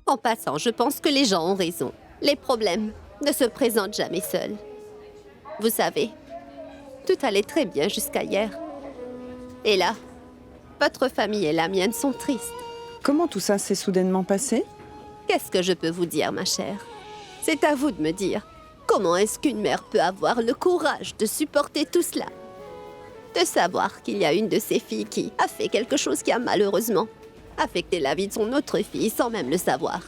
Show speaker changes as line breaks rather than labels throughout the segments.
En passant, je pense que les gens ont raison. Les problèmes ne se présentent jamais seuls. Vous savez, tout allait très bien jusqu'à hier. Et là, votre famille et la mienne sont tristes.
Comment tout ça s'est soudainement passé?
Qu'est-ce que je peux vous dire, ma chère? C'est à vous de me dire. Comment est-ce qu'une mère peut avoir le courage de supporter tout cela? De savoir qu'il y a une de ses filles qui a fait quelque chose qui a malheureusement affecté la vie de son autre fille sans même le savoir.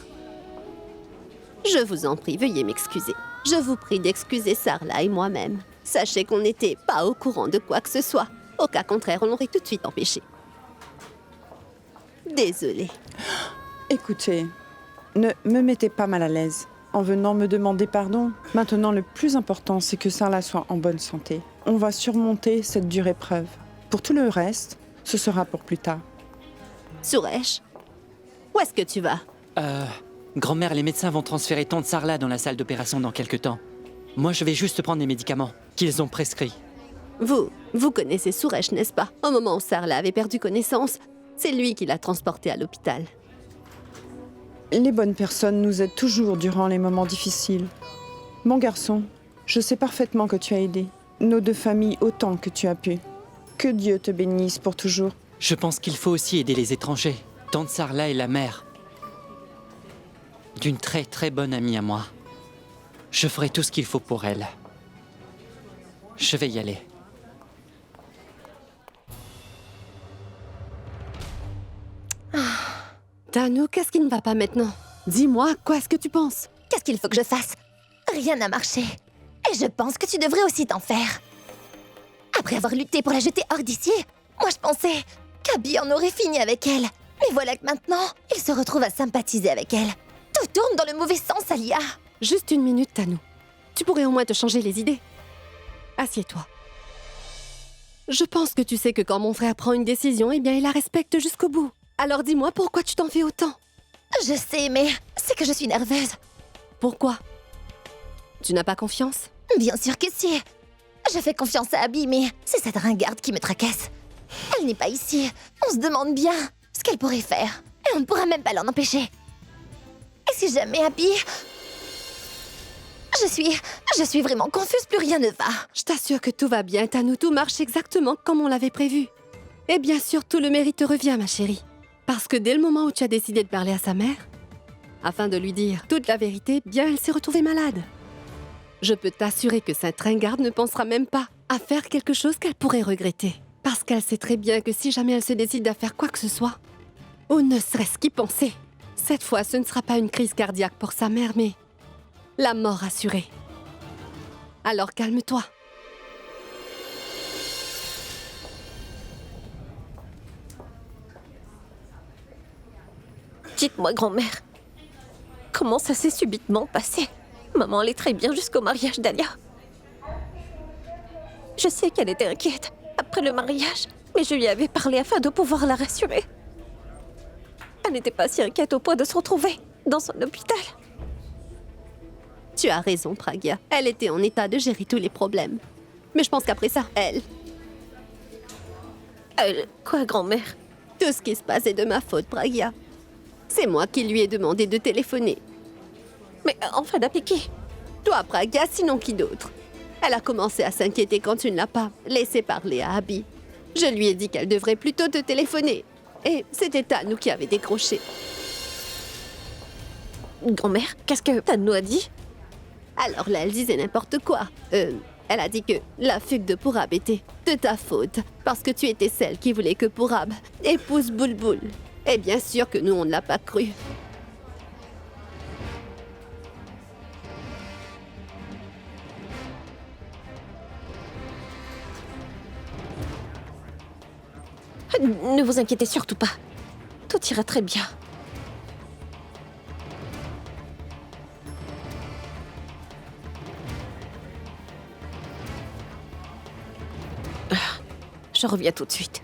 Je vous en prie, veuillez m'excuser. Je vous prie d'excuser Sarla et moi-même. Sachez qu'on n'était pas au courant de quoi que ce soit. Au cas contraire, on l'aurait tout de suite empêché. Désolée.
Écoutez, ne me mettez pas mal à l'aise. En venant me demander pardon, maintenant le plus important, c'est que Sarla soit en bonne santé. On va surmonter cette dure épreuve. Pour tout le reste, ce sera pour plus tard.
Suresh, où est-ce que tu vas?
Grand-mère, les médecins vont transférer tante Sarla dans la salle d'opération dans quelques temps. Moi, je vais juste prendre les médicaments qu'ils ont prescrits.
Vous connaissez Suresh, n'est-ce pas? Au moment où Sarla avait perdu connaissance, c'est lui qui l'a transportée à l'hôpital.
Les bonnes personnes nous aident toujours durant les moments difficiles. Mon garçon, je sais parfaitement que tu as aidé nos deux familles autant que tu as pu. Que Dieu te bénisse pour toujours.
Je pense qu'il faut aussi aider les étrangers. Tante Sarla est la mère d'une très très bonne amie à moi. Je ferai tout ce qu'il faut pour elle. Je vais y aller.
Tanu, qu'est-ce qui ne va pas maintenant? Dis-moi, quoi est-ce que tu penses?
Qu'est-ce qu'il faut que je fasse? Rien n'a marché. Et je pense que tu devrais aussi t'en faire. Après avoir lutté pour la jeter hors d'ici, moi je pensais qu'Abby en aurait fini avec elle. Mais voilà que maintenant, il se retrouve à sympathiser avec elle. Tout tourne dans le mauvais sens, Alia.
Juste une minute, Tanu. Tu pourrais au moins te changer les idées. Assieds-toi. Je pense que tu sais que quand mon frère prend une décision, eh bien il la respecte jusqu'au bout. Alors dis-moi pourquoi tu t'en fais autant?
Je sais, mais c'est que je suis nerveuse.
Pourquoi? Tu n'as pas confiance?
Bien sûr que si. Je fais confiance à Abby, mais c'est cette ringarde qui me tracasse. Elle n'est pas ici. On se demande bien ce qu'elle pourrait faire. Et on ne pourra même pas l'en empêcher. Et si jamais Abby... Je suis vraiment confuse, plus rien ne va.
Je t'assure que tout va bien, Tanu, tout marche exactement comme on l'avait prévu. Et bien sûr, tout le mérite te revient, ma chérie. Parce que dès le moment où tu as décidé de parler à sa mère, afin de lui dire toute la vérité, bien elle s'est retrouvée malade. Je peux t'assurer que cette ringarde ne pensera même pas à faire quelque chose qu'elle pourrait regretter. Parce qu'elle sait très bien que si jamais elle se décide à faire quoi que ce soit, ou ne serait-ce qu'y penser, cette fois ce ne sera pas une crise cardiaque pour sa mère, mais la mort assurée. Alors calme-toi.
Dites-moi, grand-mère, comment ça s'est subitement passé? Maman allait très bien jusqu'au mariage d'Alia. Je sais qu'elle était inquiète après le mariage, mais je lui avais parlé afin de pouvoir la rassurer. Elle n'était pas si inquiète au point de se retrouver dans son hôpital.
Tu as raison, Pragya. Elle était en état de gérer tous les problèmes. Mais je pense qu'après ça,
Quoi, grand-mère?
tout ce qui se passe est de ma faute, Pragya. C'est moi qui lui ai demandé de téléphoner.
Mais enfin d'appliquer.
Toi, Pragya, sinon qui d'autre? Elle a commencé à s'inquiéter quand tu ne l'as pas laissé parler à Abby. Je lui ai dit qu'elle devrait plutôt te téléphoner. Et c'était Tanu qui avait décroché.
Grand-mère, qu'est-ce que Tanu a dit?
Alors là, elle disait n'importe quoi. Elle a dit que la fugue de Pourab était de ta faute, parce que tu étais celle qui voulait que Pourab épouse Boulboul. Et bien sûr que nous, on ne l'a pas cru.
Ne vous inquiétez surtout pas. Tout ira très bien. Je reviens tout de suite.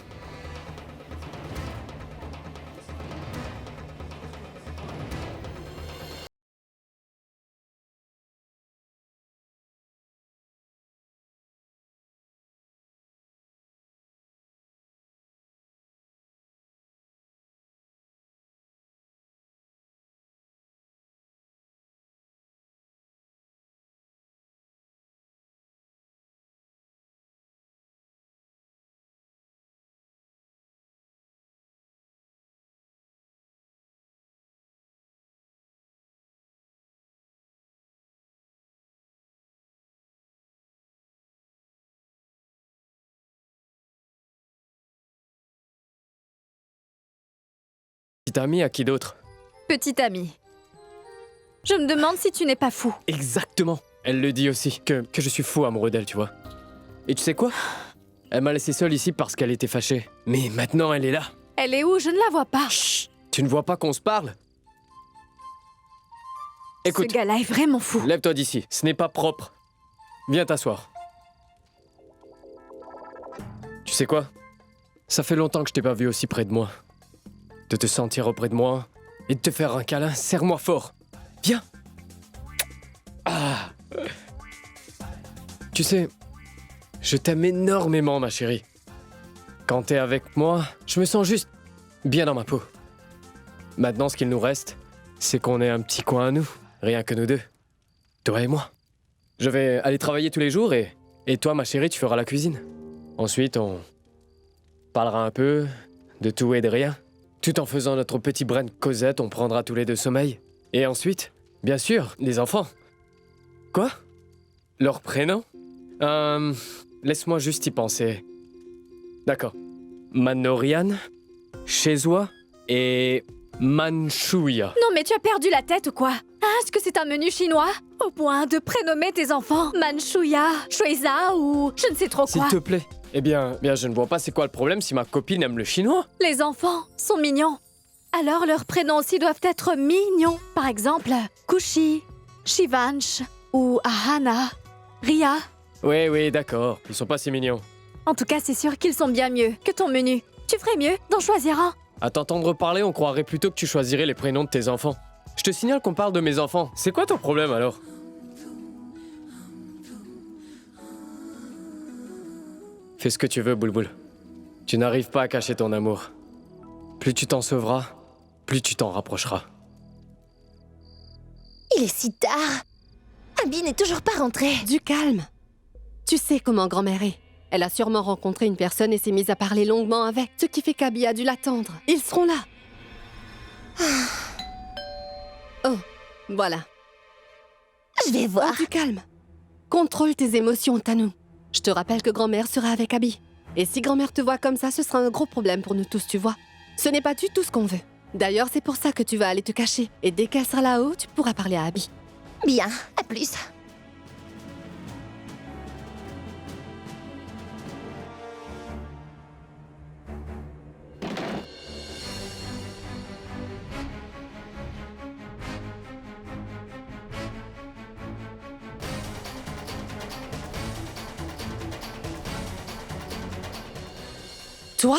Petite amie à qui d'autre?
Petit ami. Je me demande si tu n'es pas fou.
Exactement. Elle le dit aussi, que je suis fou amoureux d'elle, tu vois. Et tu sais quoi? Elle m'a laissé seule ici parce qu'elle était fâchée. Mais maintenant, elle est là.
Elle est où? Je ne la vois pas.
Chut! Tu ne vois pas qu'on se parle? Écoute,
Ce gars-là est vraiment fou.
lève-toi d'ici, ce n'est pas propre. Viens t'asseoir. Tu sais quoi? Ça fait longtemps que je t'ai pas vu aussi près de moi. De te sentir auprès de moi et de te faire un câlin, serre-moi fort. Viens. Ah. Tu sais, je t'aime énormément, ma chérie. Quand t'es avec moi, je me sens juste bien dans ma peau. Maintenant, ce qu'il nous reste, c'est qu'on ait un petit coin à nous, rien que nous deux. Toi et moi. Je vais aller travailler tous les jours et toi, ma chérie, tu feras la cuisine. Ensuite, on parlera un peu de tout et de rien. Tout en faisant notre petit brin de causette, on prendra tous les deux sommeil. Et ensuite, bien sûr, les enfants. Quoi? Leur prénom? Laisse-moi juste y penser. D'accord. Manorian, Shezwa et Manchuya.
Non mais tu as perdu la tête ou quoi? Ah, est-ce que c'est un menu chinois? Au point de prénommer tes enfants Manchuya, Shuiza ou je ne sais trop
S'il
quoi.
te plaît. Eh bien, je ne vois pas c'est quoi le problème si ma copine aime le chinois.
Les enfants sont mignons. Alors leurs prénoms aussi doivent être mignons. Par exemple, Kushi, Shivansh ou Ahana, Ria.
Oui, d'accord. Ils sont pas si mignons.
En tout cas, c'est sûr qu'ils sont bien mieux que ton menu. Tu ferais mieux d'en choisir un.
À t'entendre parler, on croirait plutôt que tu choisirais les prénoms de tes enfants. Je te signale qu'on parle de mes enfants. C'est quoi ton problème alors? Fais ce que tu veux, Boulboul. Tu n'arrives pas à cacher ton amour. Plus tu t'en sauveras, plus tu t'en rapprocheras.
Il est si tard. Abby n'est toujours pas rentrée.
Du calme. Tu sais comment grand-mère est. Elle a sûrement rencontré une personne et s'est mise à parler longuement avec, ce qui fait qu'Abby a dû l'attendre. Ils seront là. Oh, voilà.
Je vais voir.
Oh, du calme. Contrôle tes émotions, Tanou. Je te rappelle que grand-mère sera avec Abby. Et si grand-mère te voit comme ça, ce sera un gros problème pour nous tous, tu vois. Ce n'est pas du tout ce qu'on veut. D'ailleurs, c'est pour ça que tu vas aller te cacher. Et dès qu'elle sera là-haut, tu pourras parler à Abby.
Bien, à plus.
Toi?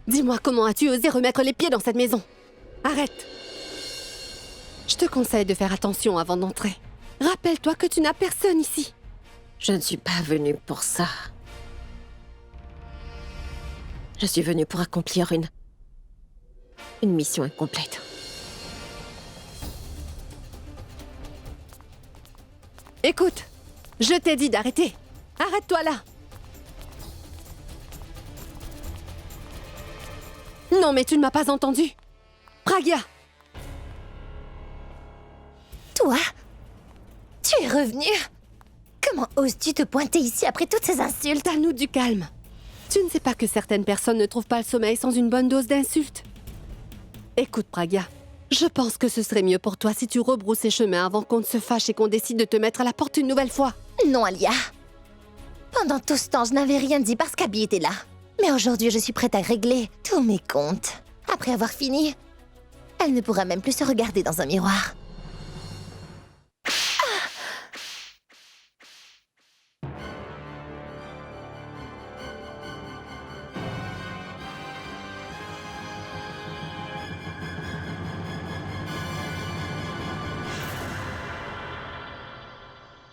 Dis-moi comment as-tu osé remettre les pieds dans cette maison? Arrête! Je te conseille de faire attention avant d'entrer. Rappelle-toi que tu n'as personne ici.
Je ne suis pas venue pour ça. Je suis venue pour accomplir une mission incomplète.
Écoute, je t'ai dit d'arrêter. Arrête-toi là. Non, mais tu ne m'as pas entendu. Pragya,
Toi? Tu es revenu? Comment oses-tu te pointer ici après toutes ces insultes?
à nous du calme. Tu ne sais pas que certaines personnes ne trouvent pas le sommeil sans une bonne dose d'insultes. Écoute, Pragya, je pense que ce serait mieux pour toi si tu rebroussais chemin avant qu'on ne se fâche et qu'on décide de te mettre à la porte une nouvelle fois.
Non, Alia. Pendant tout ce temps, je n'avais rien dit parce qu'Abby était là. Mais aujourd'hui, je suis prête à régler tous mes comptes. Après avoir fini, elle ne pourra même plus se regarder dans un miroir.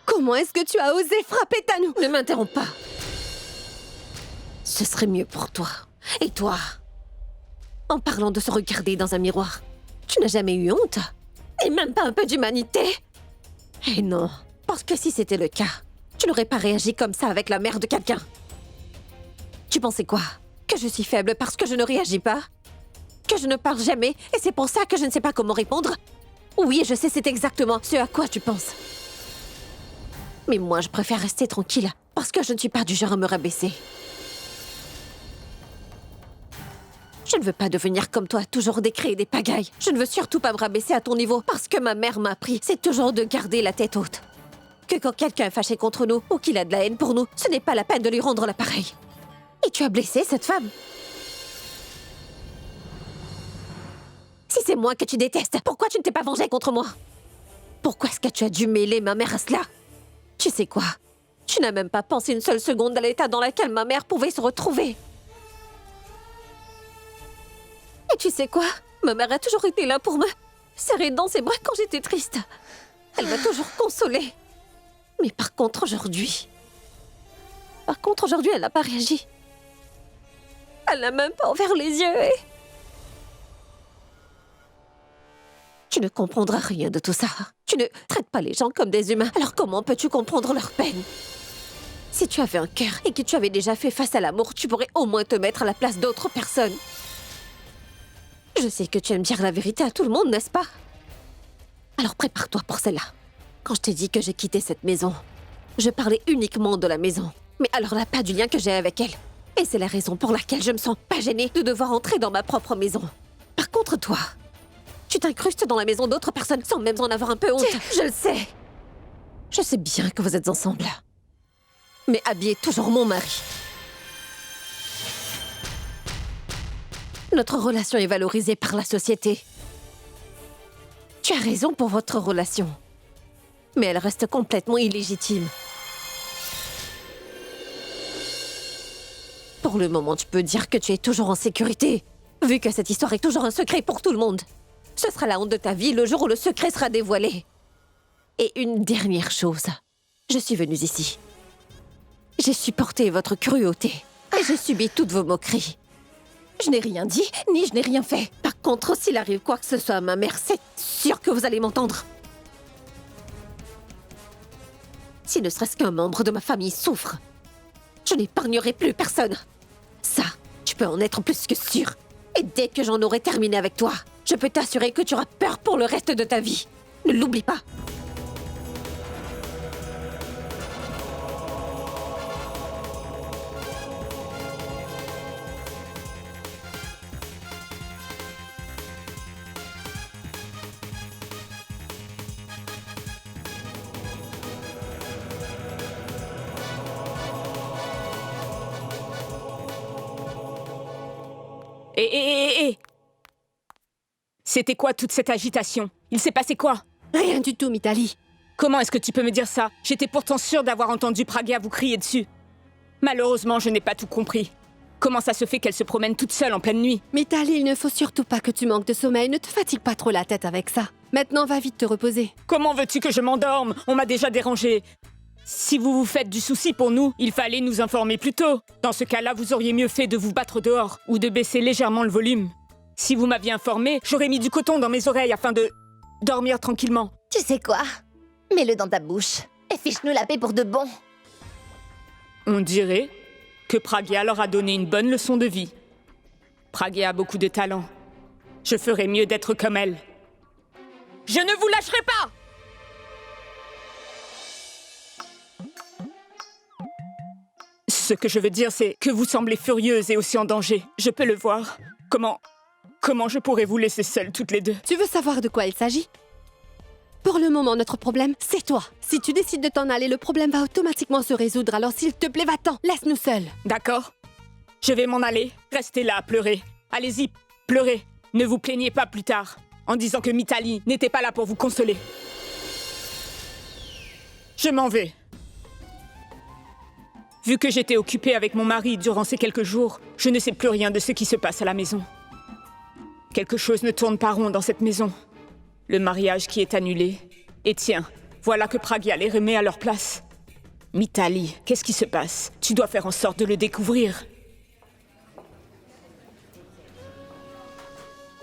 Comment est-ce que tu as osé frapper Tanou?
Ne m'interromps pas. Ce serait mieux pour toi. Et toi? En parlant de se regarder dans un miroir, tu n'as jamais eu honte? Et même pas un peu d'humanité? Eh non, parce que si c'était le cas, tu n'aurais pas réagi comme ça avec la mère de quelqu'un. Tu pensais quoi? Que je suis faible parce que je ne réagis pas? Que je ne parle jamais et c'est pour ça que je ne sais pas comment répondre? Oui, je sais, c'est exactement ce à quoi tu penses. Mais moi, je préfère rester tranquille parce que je ne suis pas du genre à me rabaisser. Je ne veux pas devenir comme toi, toujours décréer des pagailles. Je ne veux surtout pas me rabaisser à ton niveau, parce que ma mère m'a appris, c'est toujours de garder la tête haute. Que quand quelqu'un est fâché contre nous, ou qu'il a de la haine pour nous, ce n'est pas la peine de lui rendre l'appareil. Et tu as blessé cette femme. Si c'est moi que tu détestes, pourquoi tu ne t'es pas vengé contre moi? Pourquoi est-ce que tu as dû mêler ma mère à cela? Tu sais quoi? Tu n'as même pas pensé une seule seconde à l'état dans lequel ma mère pouvait se retrouver. Et tu sais quoi? Ma mère a toujours été là pour me serrer dans ses bras quand j'étais triste. Elle m'a toujours consolée. Mais par contre, aujourd'hui, elle n'a pas réagi. Elle n'a même pas ouvert les yeux et... Tu ne comprendras rien de tout ça. Tu ne traites pas les gens comme des humains. Alors comment peux-tu comprendre leur peine? Si tu avais un cœur et que tu avais déjà fait face à l'amour, tu pourrais au moins te mettre à la place d'autres personnes. Je sais que tu aimes dire la vérité à tout le monde, n'est-ce pas? Alors prépare-toi pour celle-là. Quand je t'ai dit que j'ai quitté cette maison, je parlais uniquement de la maison. Mais alors là, pas du lien que j'ai avec elle. Et c'est la raison pour laquelle je me sens pas gênée de devoir entrer dans ma propre maison. Par contre, toi, tu t'incrustes dans la maison d'autres personnes sans même en avoir un peu honte. Je le sais. Je sais bien que vous êtes ensemble. Mais Abby est toujours mon mari. Notre relation est valorisée par la société. Tu as raison pour votre relation. Mais elle reste complètement illégitime. Pour le moment, tu peux dire que tu es toujours en sécurité, vu que cette histoire est toujours un secret pour tout le monde. Ce sera la honte de ta vie le jour où le secret sera dévoilé. Et une dernière chose. Je suis venue ici. J'ai supporté votre cruauté et j'ai subi toutes vos moqueries. Je n'ai rien dit, ni je n'ai rien fait. Par contre, s'il arrive quoi que ce soit à ma mère, c'est sûr que vous allez m'entendre. Si ne serait-ce qu'un membre de ma famille souffre, je n'épargnerai plus personne. Ça, tu peux en être plus que sûr. Et dès que j'en aurai terminé avec toi, je peux t'assurer que tu auras peur pour le reste de ta vie. Ne l'oublie pas.
Hé. C'était quoi toute cette agitation? Il s'est passé quoi?
Rien du tout, Mitali.
Comment est-ce que tu peux me dire ça? J'étais pourtant sûre d'avoir entendu Pragya vous crier dessus. Malheureusement, je n'ai pas tout compris. Comment ça se fait qu'elle se promène toute seule en pleine nuit?
Mitali, il ne faut surtout pas que tu manques de sommeil. Ne te fatigue pas trop la tête avec ça. Maintenant, va vite te reposer.
Comment veux-tu que je m'endorme? On m'a déjà dérangé. Si vous vous faites du souci pour nous, il fallait nous informer plus tôt. Dans ce cas-là, vous auriez mieux fait de vous battre dehors ou de baisser légèrement le volume. Si vous m'aviez informé, j'aurais mis du coton dans mes oreilles afin de dormir tranquillement.
Tu sais quoi? Mets-le dans ta bouche et fiche-nous la paix pour de bon.
On dirait que Pragya leur a donné une bonne leçon de vie. Pragya a beaucoup de talent. Je ferais mieux d'être comme elle. Je ne vous lâcherai pas! Ce que je veux dire, c'est que vous semblez furieuse et aussi en danger. Je peux le voir. Comment je pourrais vous laisser seules toutes les deux?
Tu veux savoir de quoi il s'agit? Pour le moment, notre problème, c'est toi. Si tu décides de t'en aller, le problème va automatiquement se résoudre. Alors s'il te plaît, va-t'en. Laisse-nous seuls.
D'accord. Je vais m'en aller. Restez là à pleurer. Allez-y, pleurez. Ne vous plaignez pas plus tard, en disant que Mitali n'était pas là pour vous consoler. Je m'en vais. Vu que j'étais occupée avec mon mari durant ces quelques jours, je ne sais plus rien de ce qui se passe à la maison. Quelque chose ne tourne pas rond dans cette maison. Le mariage qui est annulé. Et tiens, voilà que Pragya les remet à leur place. Mitali, qu'est-ce qui se passe? Tu dois faire en sorte de le découvrir.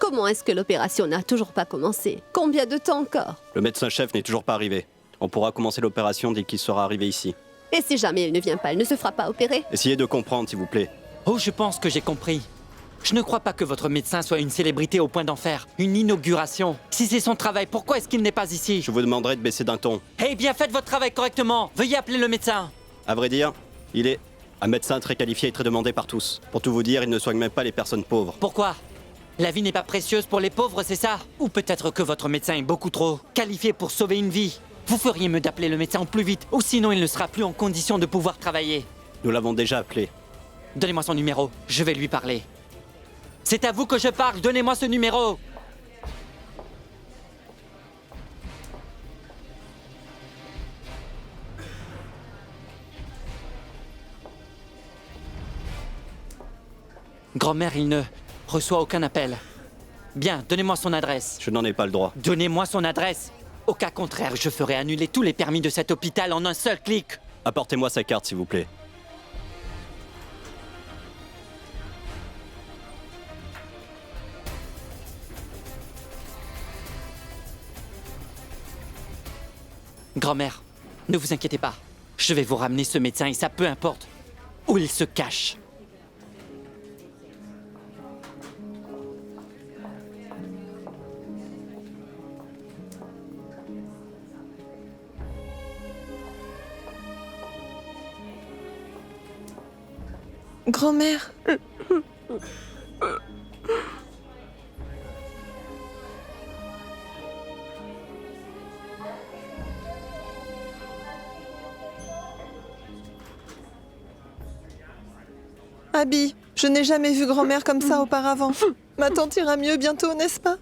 Comment est-ce que l'opération n'a toujours pas commencé? Combien de temps encore?
Le médecin-chef n'est toujours pas arrivé. On pourra commencer l'opération dès qu'il sera arrivé ici.
Et si jamais il ne vient pas, il ne se fera pas opérer?
Essayez de comprendre, s'il vous plaît.
Oh, je pense que j'ai compris. Je ne crois pas que votre médecin soit une célébrité au point d'en faire une inauguration. Si c'est son travail, pourquoi est-ce qu'il n'est pas ici?
Je vous demanderai de baisser d'un ton.
Eh bien, faites votre travail correctement. Veuillez appeler le médecin.
À vrai dire, il est Un médecin très qualifié et très demandé par tous. Pour tout vous dire, il ne soigne même pas les personnes pauvres.
Pourquoi? La vie n'est pas précieuse pour les pauvres, c'est ça? Ou peut-être que votre médecin est beaucoup trop qualifié pour sauver une vie. Vous feriez mieux d'appeler le médecin au plus vite, ou sinon il ne sera plus en condition de pouvoir travailler.
Nous l'avons déjà appelé.
Donnez-moi son numéro, je vais lui parler. C'est à vous que je parle, donnez-moi ce numéro! Grand-mère, il ne reçoit aucun appel. Bien, donnez-moi son adresse.
Je n'en ai pas le droit.
Donnez-moi son adresse. Au cas contraire, je ferai annuler tous les permis de cet hôpital en un seul clic.
Apportez-moi sa carte, s'il vous plaît.
Grand-mère, ne vous inquiétez pas. Je vais vous ramener ce médecin et ça peu importe où il se cache.
Grand-mère. Abby, je n'ai jamais vu grand-mère comme ça auparavant. Ma tante ira mieux bientôt, n'est-ce pas?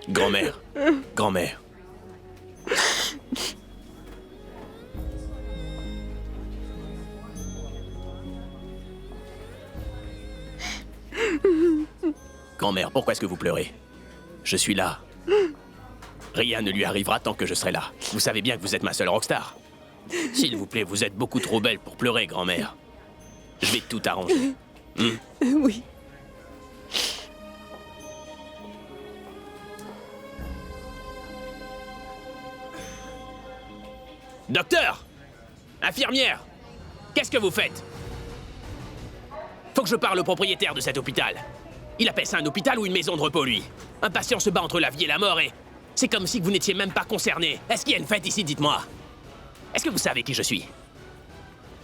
Grand-mère. Grand-mère. Grand-mère, pourquoi est-ce que vous pleurez? Je suis là. Rien ne lui arrivera tant que je serai là. Vous savez bien que vous êtes ma seule rockstar. S'il vous plaît, vous êtes beaucoup trop belle pour pleurer, grand-mère. Je vais tout arranger.
Oui.
Docteur! Infirmière! Qu'est-ce que vous faites? Faut que je parle au propriétaire de cet hôpital. Il appelle ça un hôpital ou une maison de repos, lui? Un patient se bat entre la vie et la mort et... c'est comme si vous n'étiez même pas concerné. Est-ce qu'il y a une fête ici, dites-moi? Est-ce que vous savez qui je suis?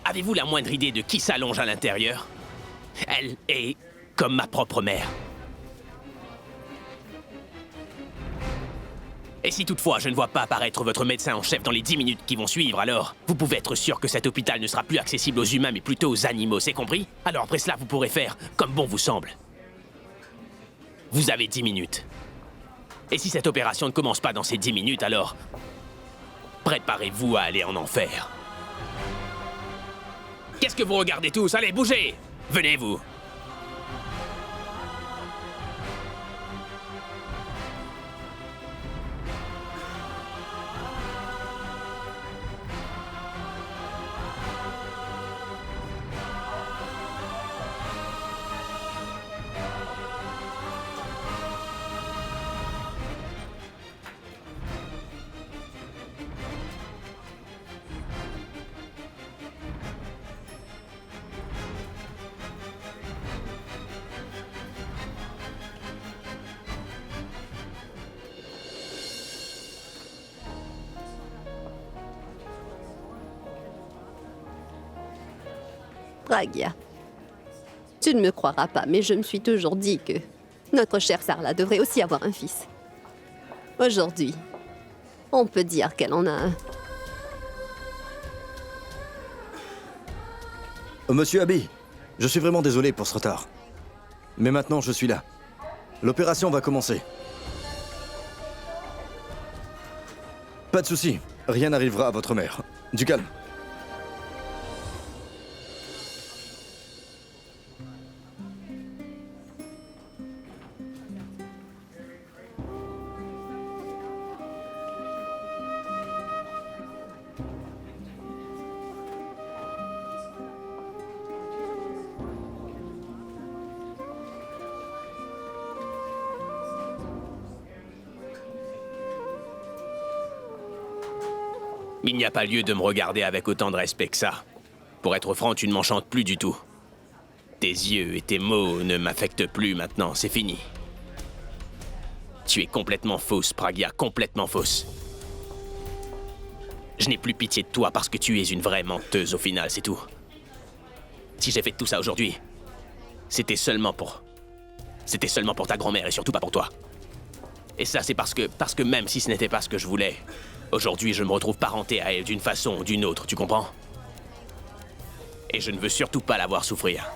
Avez-vous la moindre idée de qui s'allonge à l'intérieur? Elle est comme ma propre mère. Et si toutefois je ne vois pas apparaître votre médecin en chef dans les 10 minutes qui vont suivre, alors vous pouvez être sûr que cet hôpital ne sera plus accessible aux humains mais plutôt aux animaux, c'est compris? Alors après cela, vous pourrez faire comme bon vous semble. Vous avez 10 minutes. Et si cette opération ne commence pas dans ces 10 minutes, alors préparez-vous à aller en enfer. Qu'est-ce que vous regardez tous? Allez, bougez! Venez, vous!
Pragya, tu ne me croiras pas, mais je me suis toujours dit que notre chère Sarla devrait aussi avoir un fils. Aujourd'hui, on peut dire qu'elle en a un.
Monsieur Abby, je suis vraiment désolé pour ce retard. Mais maintenant, je suis là. L'opération va commencer. Pas de souci, rien n'arrivera à votre mère. Du calme.
Il n'y a pas lieu de me regarder avec autant de respect que ça. Pour être franc, tu ne m'enchantes plus du tout. Tes yeux et tes mots ne m'affectent plus maintenant, c'est fini. Tu es complètement fausse, Pragya, complètement fausse. Je n'ai plus pitié de toi parce que tu es une vraie menteuse au final, c'est tout. Si j'ai fait tout ça aujourd'hui, c'était seulement pour ta grand-mère et surtout pas pour toi. Et ça, c'est parce que même si ce n'était pas ce que je voulais, aujourd'hui, je me retrouve parenté à elle d'une façon ou d'une autre, tu comprends? Et je ne veux surtout pas la voir souffrir.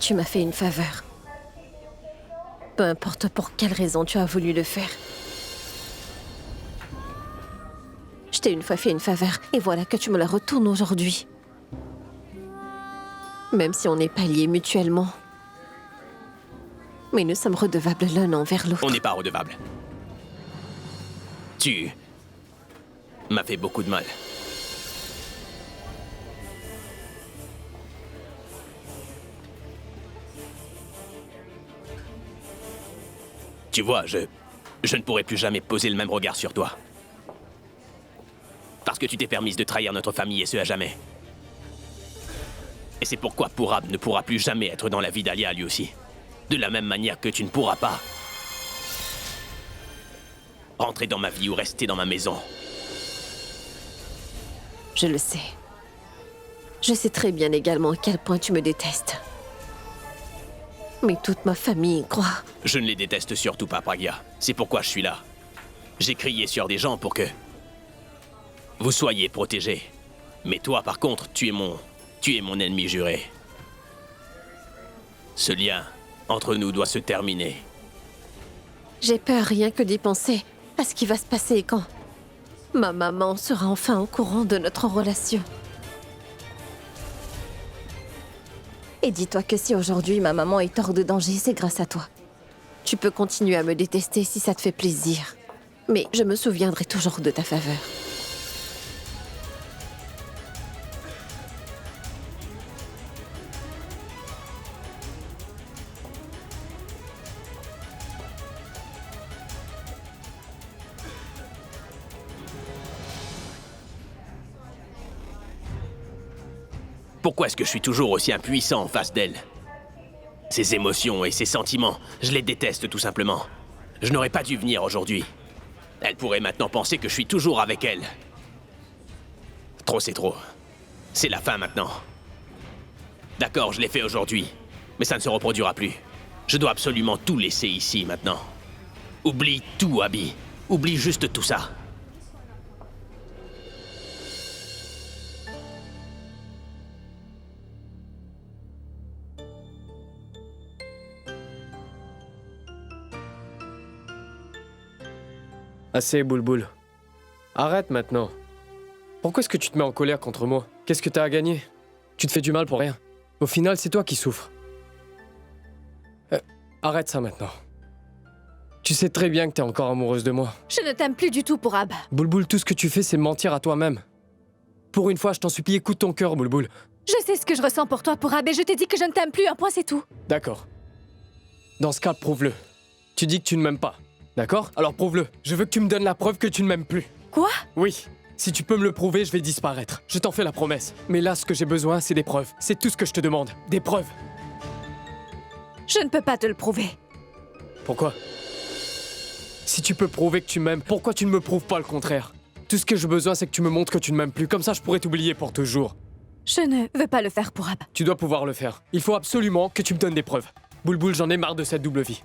Tu m'as fait une faveur. Peu importe pour quelle raison tu as voulu le faire. Je t'ai une fois fait une faveur, et voilà que tu me la retournes aujourd'hui. Même si on n'est pas liés mutuellement. Mais nous sommes redevables l'un envers l'autre.
On n'est pas redevables. Tu m'as fait beaucoup de mal. Tu vois, je ne pourrai plus jamais poser le même regard sur toi. Parce que tu t'es permise de trahir notre famille et ce à jamais. Et c'est pourquoi Purab ne pourra plus jamais être dans la vie d'Alia lui aussi. De la même manière que tu ne pourras pas rentrer dans ma vie ou rester dans ma maison.
Je le sais. Je sais très bien également à quel point tu me détestes. Mais toute ma famille y croit.
Je ne les déteste surtout pas, Pragya. C'est pourquoi je suis là. J'ai crié sur des gens pour que vous soyez protégés. Mais toi, par contre, tu es mon ennemi juré. Ce lien entre nous doit se terminer.
J'ai peur rien que d'y penser à ce qui va se passer quand ma maman sera enfin au courant de notre relation. Et dis-toi que si aujourd'hui ma maman est hors de danger, c'est grâce à toi. Tu peux continuer à me détester si ça te fait plaisir. Mais je me souviendrai toujours de ta faveur.
Pourquoi est-ce que je suis toujours aussi impuissant en face d'elle? Ses émotions et ses sentiments, je les déteste tout simplement. Je n'aurais pas dû venir aujourd'hui. Elle pourrait maintenant penser que je suis toujours avec elle. Trop, c'est trop. C'est la fin maintenant. D'accord, je l'ai fait aujourd'hui, mais ça ne se reproduira plus. Je dois absolument tout laisser ici maintenant. Oublie tout, Abby. Oublie juste tout ça.
Assez, Boulboul. Arrête maintenant. Pourquoi est-ce que tu te mets en colère contre moi? Qu'est-ce que t'as à gagner? Tu te fais du mal pour rien. Au final, c'est toi qui souffres. Arrête ça maintenant. Tu sais très bien que t'es encore amoureuse de moi.
Je ne t'aime plus du tout, Purab.
Boulboul, tout ce que tu fais, c'est mentir à toi-même. Pour une fois, je t'en supplie, écoute ton cœur, Boulboul.
Je sais ce que je ressens pour toi, Purab, et je t'ai dit que je ne t'aime plus, un point c'est tout.
D'accord. Dans ce cas, prouve-le. Tu dis que tu ne m'aimes pas. D'accord? Alors prouve-le. Je veux que tu me donnes la preuve que tu ne m'aimes plus.
Quoi?
Oui. Si tu peux me le prouver, je vais disparaître. Je t'en fais la promesse. Mais là, ce que j'ai besoin, c'est des preuves. C'est tout ce que je te demande. Des preuves.
Je ne peux pas te le prouver.
Pourquoi? Si tu peux prouver que tu m'aimes, pourquoi tu ne me prouves pas le contraire? Tout ce que j'ai besoin, c'est que tu me montres que tu ne m'aimes plus. Comme ça, je pourrais t'oublier pour toujours.
Je ne veux pas le faire, Purab.
Tu dois pouvoir le faire. Il faut absolument que tu me donnes des preuves. Boulboul, j'en ai marre de cette double vie.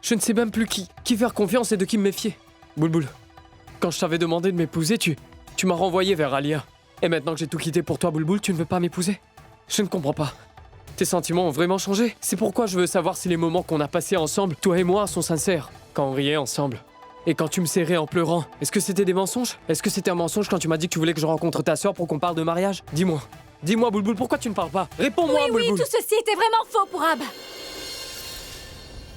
Je ne sais même plus qui faire confiance et de qui me méfier. Boulboul, quand je t'avais demandé de m'épouser, tu m'as renvoyé vers Alia. Et maintenant que j'ai tout quitté pour toi, Boulboul, tu ne veux pas m'épouser? Je ne comprends pas. Tes sentiments ont vraiment changé. C'est pourquoi je veux savoir si les moments qu'on a passés ensemble, toi et moi, sont sincères. Quand on riait ensemble. Et quand tu me serrais en pleurant, est-ce que c'était des mensonges? Est-ce que c'était un mensonge quand tu m'as dit que tu voulais que je rencontre ta sœur pour qu'on parle de mariage? Dis-moi. Dis-moi, Boulboul, pourquoi tu ne parles pas? Réponds-moi,
Oui,
Boulboul.
tout ceci était vraiment faux, Purab.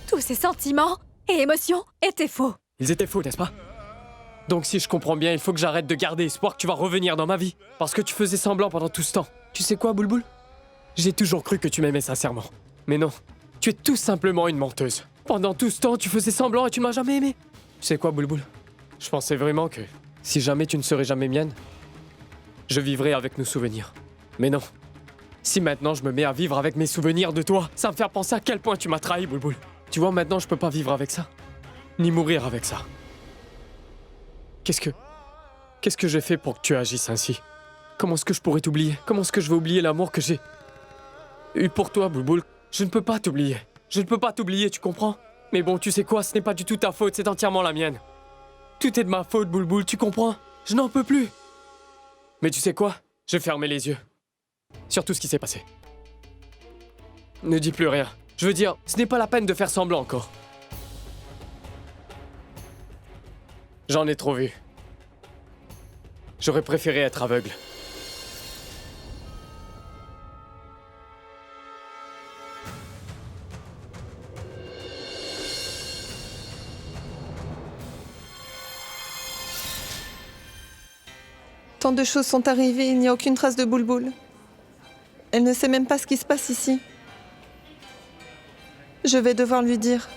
Tous ces sentiments et émotions étaient faux.
Ils étaient faux, n'est-ce pas? Donc si je comprends bien, il faut que j'arrête de garder espoir que tu vas revenir dans ma vie. Parce que tu faisais semblant pendant tout ce temps. Tu sais quoi, Boulboul? J'ai toujours cru que tu m'aimais sincèrement. Mais non, tu es tout simplement une menteuse. Pendant tout ce temps, tu faisais semblant et tu m'as jamais aimé. Tu sais quoi, Boulboul? Je pensais vraiment que si jamais tu ne serais jamais mienne, je vivrais avec nos souvenirs. Mais non. Si maintenant je me mets à vivre avec mes souvenirs de toi, ça me fait penser à quel point tu m'as trahi, Boulboul. Tu vois, maintenant je peux pas vivre avec ça. ni mourir avec ça. Qu'est-ce que j'ai fait pour que tu agisses ainsi? Comment est-ce que je pourrais t'oublier? Comment est-ce que je vais oublier l'amour que j'ai eu pour toi, Bulbul? Je ne peux pas t'oublier. Je ne peux pas t'oublier, tu comprends? Mais bon, tu sais quoi, ce n'est pas du tout ta faute, c'est entièrement la mienne. Tout est de ma faute, Bulbul, tu comprends? Je n'en peux plus. Mais tu sais quoi? Je vais fermer les yeux. Sur tout ce qui s'est passé. Ne dis plus rien. Je veux dire, ce n'est pas la peine de faire semblant encore. J'en ai trop vu. J'aurais préféré être aveugle.
Tant de choses sont arrivées, il n'y a aucune trace de Bulbul. Elle ne sait même pas ce qui se passe ici. Je vais devoir lui dire.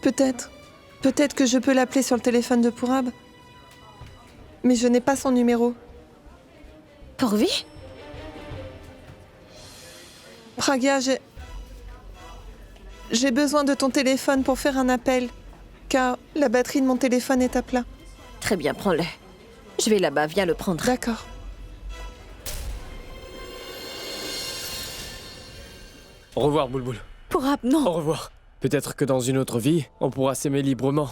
Peut-être que je peux l'appeler sur le téléphone de Purab. Mais je n'ai pas son numéro.
Pourvi?
Pragya, j'ai besoin de ton téléphone pour faire un appel, car la batterie de mon téléphone est à plat.
Très bien, prends-le. Je vais là-bas, viens le prendre.
D'accord.
Au revoir, Bulbul.
Purab, non.
Au revoir. Peut-être que dans une autre vie, on pourra s'aimer librement.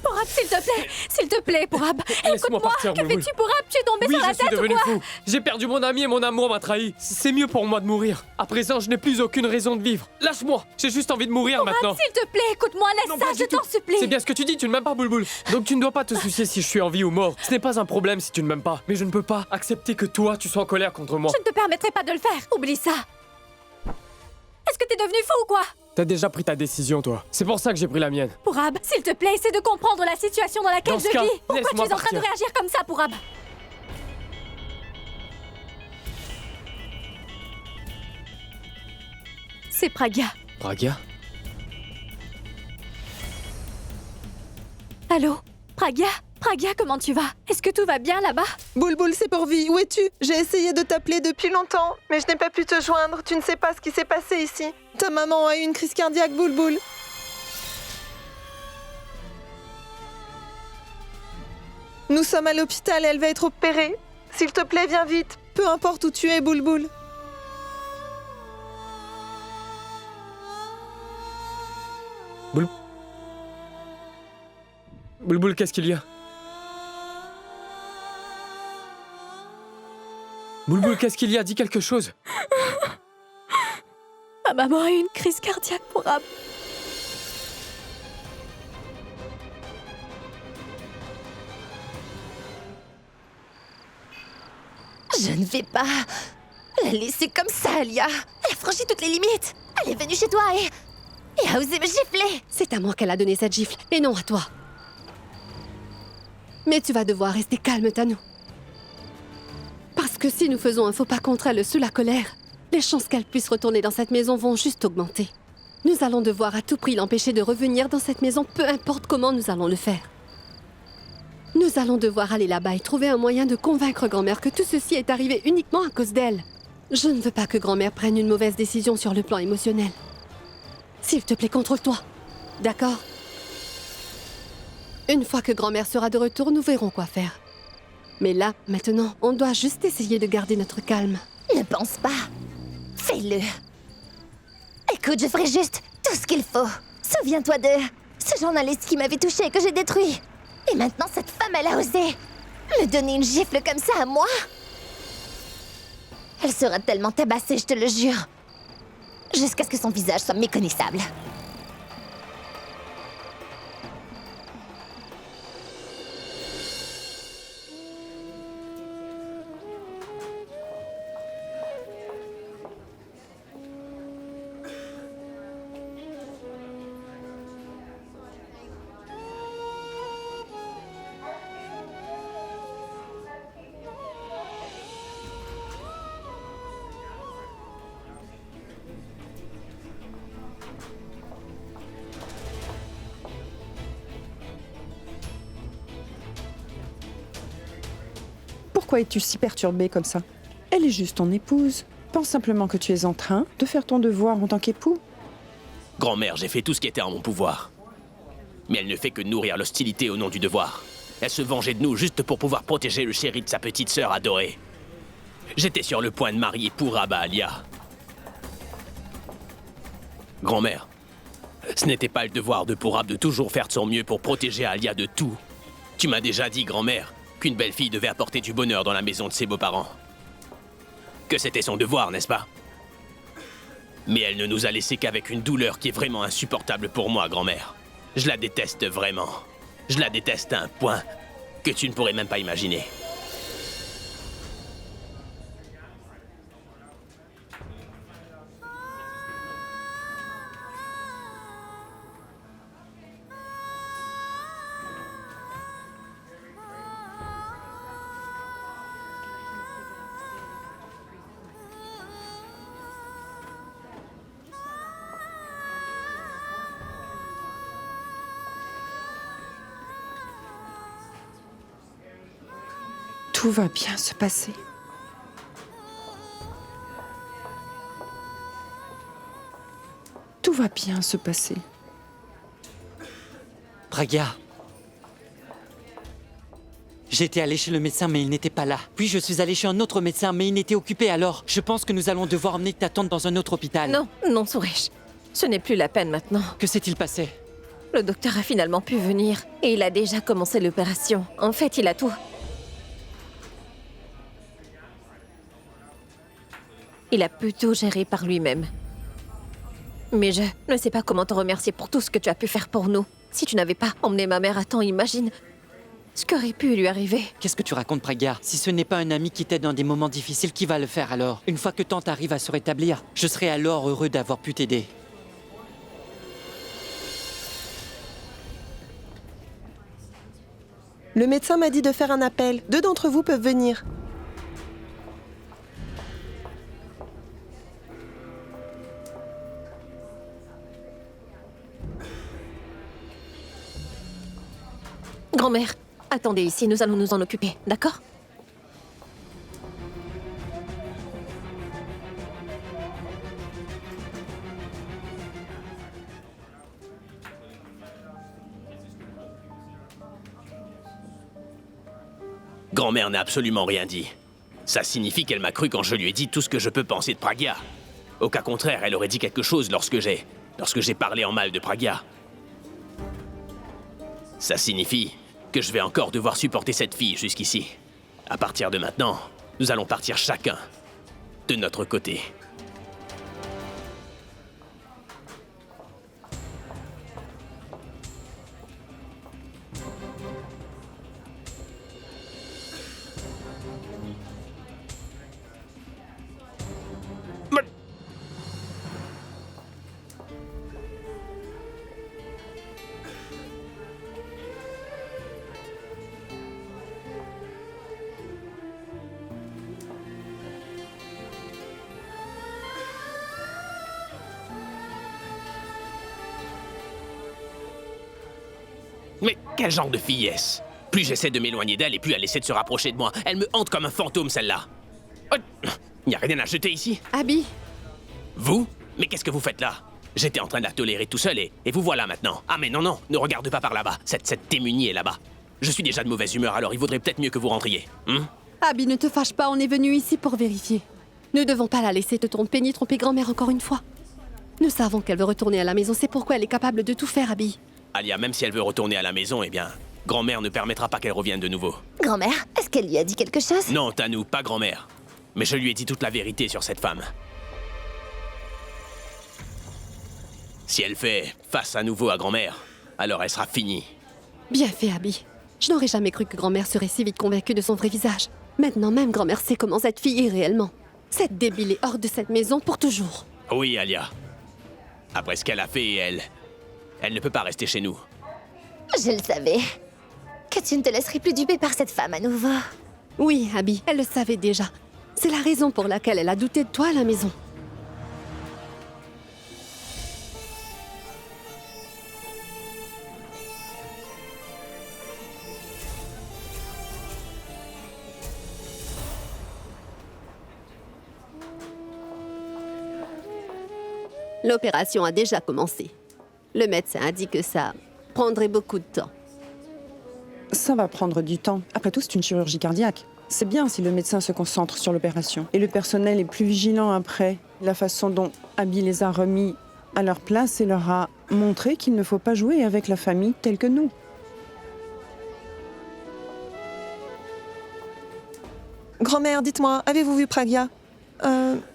Purab, s'il te plaît, Purab.
Laisse-moi partir,
Que
Bulbul.
fais-tu, Purab? Tu es tombé
Oui,
sur la
je suis
tête ou
devenu
quoi?
fou. J'ai perdu mon ami et mon amour m'a trahi. C'est mieux pour moi de mourir. À présent, je n'ai plus aucune raison de vivre. Lâche-moi. J'ai juste envie de mourir maintenant.
S'il te plaît, écoute-moi, laisse
Non,
ça,
pas
je
du
t'en
tout.
supplie.
C'est bien ce que tu dis, tu ne m'aimes pas, Bulbul. Donc tu ne dois pas te soucier si je suis en vie ou mort. Ce n'est pas un problème si tu ne m'aimes pas. Mais je ne peux pas accepter que toi, tu sois en colère contre moi.
Je ne te permettrai pas de le faire. Oublie ça. Est-ce que t'es devenu fou ou quoi?
T'as déjà pris ta décision, toi. C'est pour ça que j'ai pris la mienne.
Purab, s'il te plaît, essaie de comprendre la situation dans laquelle
Dans ce
je
cas,
vis. Pourquoi tu
laisse-moi
es en train de
partir.
réagir comme ça, Purab? C'est Pragya.
Pragya?
Allô? Pragya? Pragya, comment tu vas? Est-ce que tout va bien là-bas?
Bulbul, c'est Pourvi, où es-tu? J'ai essayé de t'appeler depuis longtemps, mais je n'ai pas pu te joindre. Tu ne sais pas ce qui s'est passé ici. Ta maman a eu une crise cardiaque, Bulbul. Nous sommes à l'hôpital et elle va être opérée. S'il te plaît, viens vite. Peu importe où tu es, Bulbul.
Bulbul, qu'est-ce qu'il y a? Bulbul, qu'est-ce qu'il y a? Dis quelque chose.
Ma maman a eu une crise cardiaque, Purab.
Je ne vais pas la laisser comme ça, Alia. Elle a franchi toutes les limites. Elle est venue chez toi et a osé me gifler.
C'est à moi qu'elle a donné cette gifle, et non à toi. Mais tu vas devoir rester calme, Tanou. Parce que si nous faisons un faux pas contre elle sous la colère, les chances qu'elle puisse retourner dans cette maison vont juste augmenter. Nous allons devoir à tout prix l'empêcher de revenir dans cette maison, peu importe comment nous allons le faire. Nous allons devoir aller là-bas et trouver un moyen de convaincre grand-mère que tout ceci est arrivé uniquement à cause d'elle. Je ne veux pas que grand-mère prenne une mauvaise décision sur le plan émotionnel. S'il te plaît, contrôle-toi. D'accord? Une fois que grand-mère sera de retour, nous verrons quoi faire. Mais là, maintenant, on doit juste essayer de garder notre calme.
Ne pense pas. Fais-le. Écoute, je ferai juste tout ce qu'il faut. Souviens-toi de ce journaliste qui m'avait touché et que j'ai détruit. Et maintenant, cette femme, elle a osé me donner une gifle comme ça à moi. Elle sera tellement tabassée, je te le jure. Jusqu'à ce que son visage soit méconnaissable.
Pourquoi es-tu si perturbée comme ça? Elle est juste ton épouse. Pense simplement que tu es en train de faire ton devoir en tant qu'époux.
Grand-mère, j'ai fait tout ce qui était en mon pouvoir. Mais elle ne fait que nourrir l'hostilité au nom du devoir. Elle se vengeait de nous juste pour pouvoir protéger le chéri de sa petite sœur adorée. J'étais sur le point de marier Purab à Alia. Grand-mère, ce n'était pas le devoir de Purab de toujours faire de son mieux pour protéger Alia de tout. Tu m'as déjà dit, grand-mère, qu'une belle fille devait apporter du bonheur dans la maison de ses beaux-parents. Que c'était son devoir, n'est-ce pas? Mais elle ne nous a laissé qu'avec une douleur qui est vraiment insupportable pour moi, grand-mère. Je la déteste vraiment. Je la déteste à un point que tu ne pourrais même pas imaginer.
Tout va bien se passer. Tout va bien se passer.
Pragya. J'étais allé chez le médecin, mais il n'était pas là. Puis je suis allé chez un autre médecin, mais il était occupé alors. Je pense que nous allons devoir emmener ta tante dans un autre hôpital.
Non, non, Suresh. Ce n'est plus la peine maintenant.
Que s'est-il passé?
Le docteur a finalement pu venir et il a déjà commencé l'opération. En fait, il a tout. Il a pu tout gérer par lui-même. Mais je ne sais pas comment te remercier pour tout ce que tu as pu faire pour nous. Si tu n'avais pas emmené ma mère à temps, imagine ce qu'aurait pu lui arriver.
Qu'est-ce que tu racontes, Pragya? Si ce n'est pas un ami qui t'aide dans des moments difficiles, qui va le faire alors? Une fois que tante arrive à se rétablir, je serai alors heureux d'avoir pu t'aider.
Le médecin m'a dit de faire un appel. 2 d'entre vous peuvent venir.
Grand-mère, attendez ici, nous allons nous en occuper, d'accord?
Grand-mère n'a absolument rien dit. Ça signifie qu'elle m'a cru quand je lui ai dit tout ce que je peux penser de Pragya. Au cas contraire, elle aurait dit quelque chose lorsque j'ai parlé en mal de Pragya. Ça signifie que je vais encore devoir supporter cette fille jusqu'ici. À partir de maintenant, nous allons partir chacun de notre côté. Mais quel genre de fille est-ce? Plus j'essaie de m'éloigner d'elle et plus elle essaie de se rapprocher de moi. Elle me hante comme un fantôme, celle-là. Oh, y a rien à jeter ici?
Abby,
Vous? Mais qu'est-ce que vous faites là? J'étais en train de la tolérer tout seul et vous voilà maintenant. Ah mais non, non, ne regarde pas par là-bas. Cette démunie est là-bas. Je suis déjà de mauvaise humeur, alors il vaudrait peut-être mieux que vous rentriez.
Abby, ne te fâche pas, on est venu ici pour vérifier. Nous ne devons pas la laisser te tromper ni tromper grand-mère encore une fois. Nous savons qu'elle veut retourner à la maison, c'est pourquoi elle est capable de tout faire, Abby.
Alia, même si elle veut retourner à la maison, eh bien, grand-mère ne permettra pas qu'elle revienne de nouveau.
Grand-mère, est-ce qu'elle lui a dit quelque chose?
Non, Tanou, pas grand-mère. Mais je lui ai dit toute la vérité sur cette femme. Si elle fait face à nouveau à grand-mère, alors elle sera finie.
Bien fait, Abby. Je n'aurais jamais cru que grand-mère serait si vite convaincue de son vrai visage. Maintenant même, grand-mère sait comment cette fille est réellement. Cette débile est hors de cette maison pour toujours.
Oui, Alia. Après ce qu'elle a fait, elle ne peut pas rester chez nous.
Je le savais. Que tu ne te laisserais plus duper par cette femme à nouveau.
Oui, Abby, elle le savait déjà. C'est la raison pour laquelle elle a douté de toi à la maison. L'opération a déjà commencé. Le médecin a dit que ça prendrait beaucoup de temps.
Ça va prendre du temps. Après tout, c'est une chirurgie cardiaque. C'est bien si le médecin se concentre sur l'opération. Et le personnel est plus vigilant après. La façon dont Abby les a remis à leur place et leur a montré qu'il ne faut pas jouer avec la famille telle que nous.
Grand-mère, dites-moi, avez-vous vu Pragya?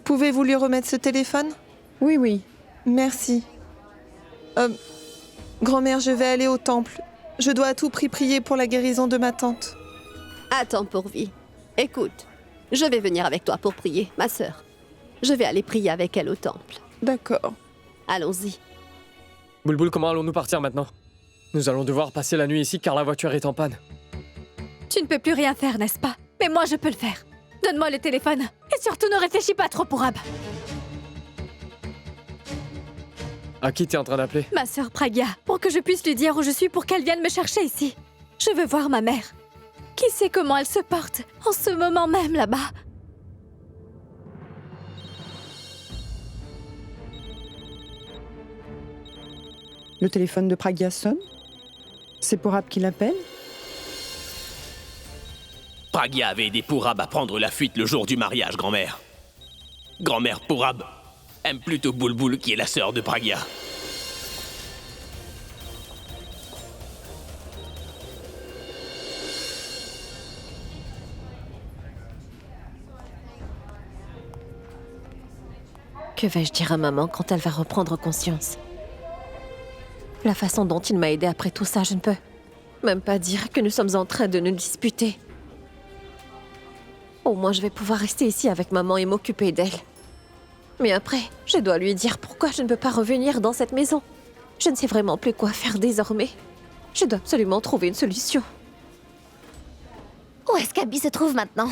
Pouvez-vous lui remettre ce téléphone?
Oui, oui.
Merci. Grand-mère, je vais aller au temple. Je dois à tout prix prier pour la guérison de ma tante.
Attends, Pourvi. Écoute, je vais venir avec toi pour prier, ma sœur. Je vais aller prier avec elle au temple.
D'accord.
Allons-y.
Boulboul, comment allons-nous partir maintenant? Nous allons devoir passer la nuit ici car la voiture est en panne.
Tu ne peux plus rien faire, n'est-ce pas? Mais moi, je peux le faire. Donne-moi le téléphone. Et surtout, ne réfléchis pas trop, Pourab.
À qui t'es en train d'appeler?
Ma sœur Pragya, pour que je puisse lui dire où je suis pour qu'elle vienne me chercher ici. Je veux voir ma mère. Qui sait comment elle se porte en ce moment même là-bas?
Le téléphone de Pragya sonne. C'est Pourab qui l'appelle.
Pragya avait aidé Pourab à prendre la fuite le jour du mariage, grand-mère. Grand-mère Pourab aime plutôt Boulboul, qui est la sœur de Pragya.
Que vais-je dire à maman quand elle va reprendre conscience? La façon dont il m'a aidé après tout ça, je ne peux même pas dire que nous sommes en train de nous disputer. Au moins, je vais pouvoir rester ici avec maman et m'occuper d'elle. Mais après, je dois lui dire pourquoi je ne peux pas revenir dans cette maison. Je ne sais vraiment plus quoi faire désormais. Je dois absolument trouver une solution.
Où est-ce qu'Abby se trouve maintenant?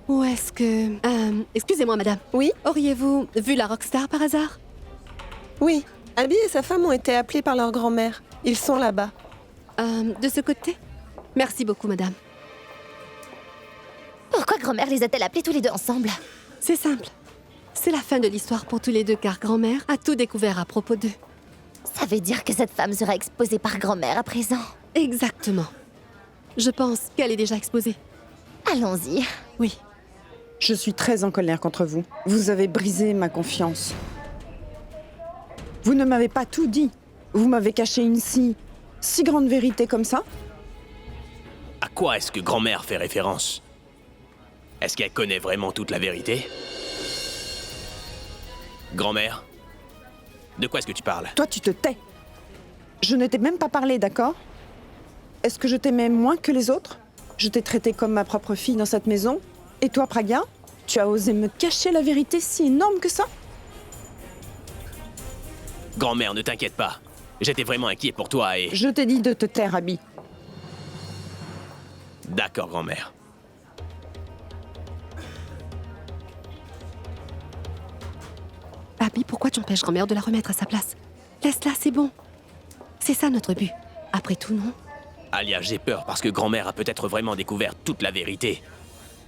Où est-ce que... excusez-moi, madame.
Oui?
Auriez-vous vu la rockstar par hasard?
Oui, Abby et sa femme ont été appelés par leur grand-mère. Ils sont là-bas.
De ce côté? Merci beaucoup, madame.
Pourquoi grand-mère les a-t-elle appelés tous les deux ensemble?
C'est simple. C'est la fin de l'histoire pour tous les deux, car grand-mère a tout découvert à propos d'eux.
Ça veut dire que cette femme sera exposée par grand-mère à présent.
Exactement. Je pense qu'elle est déjà exposée.
Allons-y.
Oui.
Je suis très en colère contre vous. Vous avez brisé ma confiance. Vous ne m'avez pas tout dit. Vous m'avez caché une si grande vérité comme ça.
À quoi est-ce que grand-mère fait référence? Est-ce qu'elle connaît vraiment toute la vérité? Grand-mère? De quoi est-ce que tu parles?
Toi, tu te tais. Je ne t'ai même pas parlé, d'accord? Est-ce que je t'aimais moins que les autres? Je t'ai traité comme ma propre fille dans cette maison. Et toi, Pragya, tu as osé me cacher la vérité si énorme que ça?
Grand-mère, ne t'inquiète pas. J'étais vraiment inquiet pour toi et...
Je t'ai dit de te taire, Abby.
D'accord, grand-mère.
Abby, pourquoi tu empêches grand-mère de la remettre à sa place? Laisse-la, c'est bon. C'est ça notre but. Après tout, non?
Alia, j'ai peur parce que grand-mère a peut-être vraiment découvert toute la vérité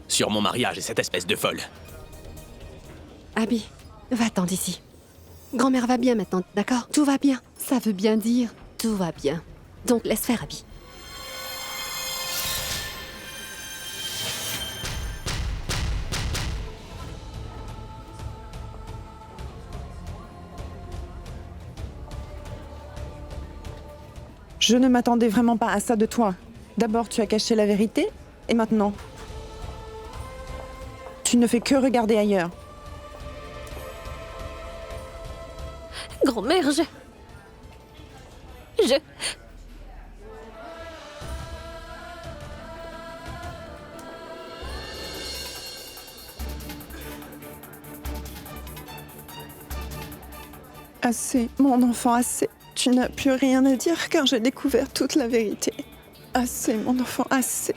sur mon mariage et cette espèce de folle.
Abby, va-t'en d'ici. Grand-mère va bien maintenant, d'accord? Tout va bien. Ça veut bien dire tout va bien. Donc laisse faire, Abby.
Je ne m'attendais vraiment pas à ça de toi. D'abord, tu as caché la vérité, et maintenant, tu ne fais que regarder ailleurs.
Grand-mère, je...
Assez, mon enfant, assez. Tu n'as plus rien à dire car j'ai découvert toute la vérité. Assez, mon enfant, assez.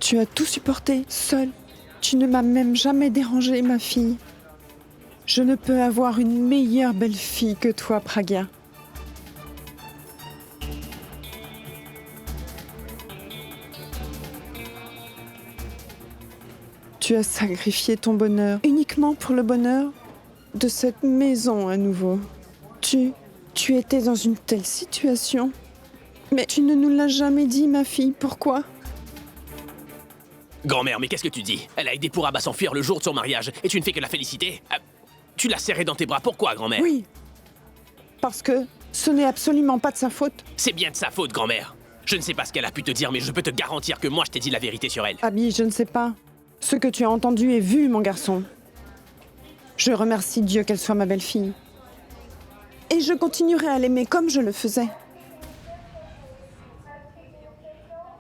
Tu as tout supporté, seule. Tu ne m'as même jamais dérangée, ma fille. Je ne peux avoir une meilleure belle-fille que toi, Pragya. Tu as sacrifié ton bonheur uniquement pour le bonheur de cette maison à nouveau. Tu étais dans une telle situation. Mais tu ne nous l'as jamais dit, ma fille. Pourquoi?
Grand-mère, mais qu'est-ce que tu dis? Elle a aidé Pourab à s'enfuir le jour de son mariage, et tu ne fais que la féliciter? Tu l'as serrée dans tes bras, pourquoi, grand-mère?
Oui. Parce que ce n'est absolument pas de sa faute.
C'est bien de sa faute, grand-mère. Je ne sais pas ce qu'elle a pu te dire, mais je peux te garantir que moi, je t'ai dit la vérité sur elle.
Abby, je ne sais pas. Ce que tu as entendu et vu, mon garçon. Je remercie Dieu qu'elle soit ma belle-fille. Et je continuerai à l'aimer comme je le faisais.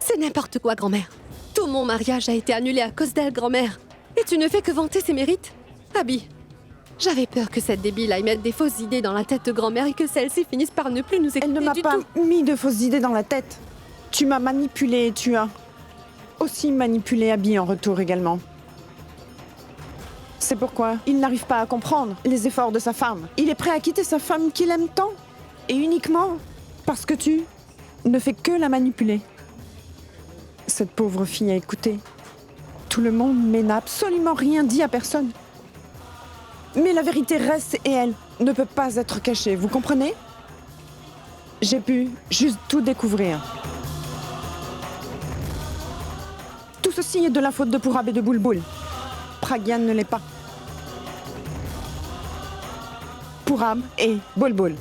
C'est n'importe quoi, grand-mère. Tout mon mariage a été annulé à cause d'elle, grand-mère. Et tu ne fais que vanter ses mérites? Abby, j'avais peur que cette débile aille mettre des fausses idées dans la tête de grand-mère et que celle-ci finisse par ne plus nous écouter
Elle ne m'a
du
pas
tout.
mis de fausses idées dans la tête. Tu m'as manipulée et tu as aussi manipulé Abby en retour également. C'est pourquoi il n'arrive pas à comprendre les efforts de sa femme. Il est prêt à quitter sa femme qu'il aime tant. Et uniquement parce que tu ne fais que la manipuler. Cette pauvre fille a écouté tout le monde, mais n'a absolument rien dit à personne. Mais la vérité reste et elle ne peut pas être cachée, vous comprenez? J'ai pu juste tout découvrir. Tout ceci est de la faute de Pourab et de Bulbul. Pragyan ne l'est pas. Pourab et Bulbul.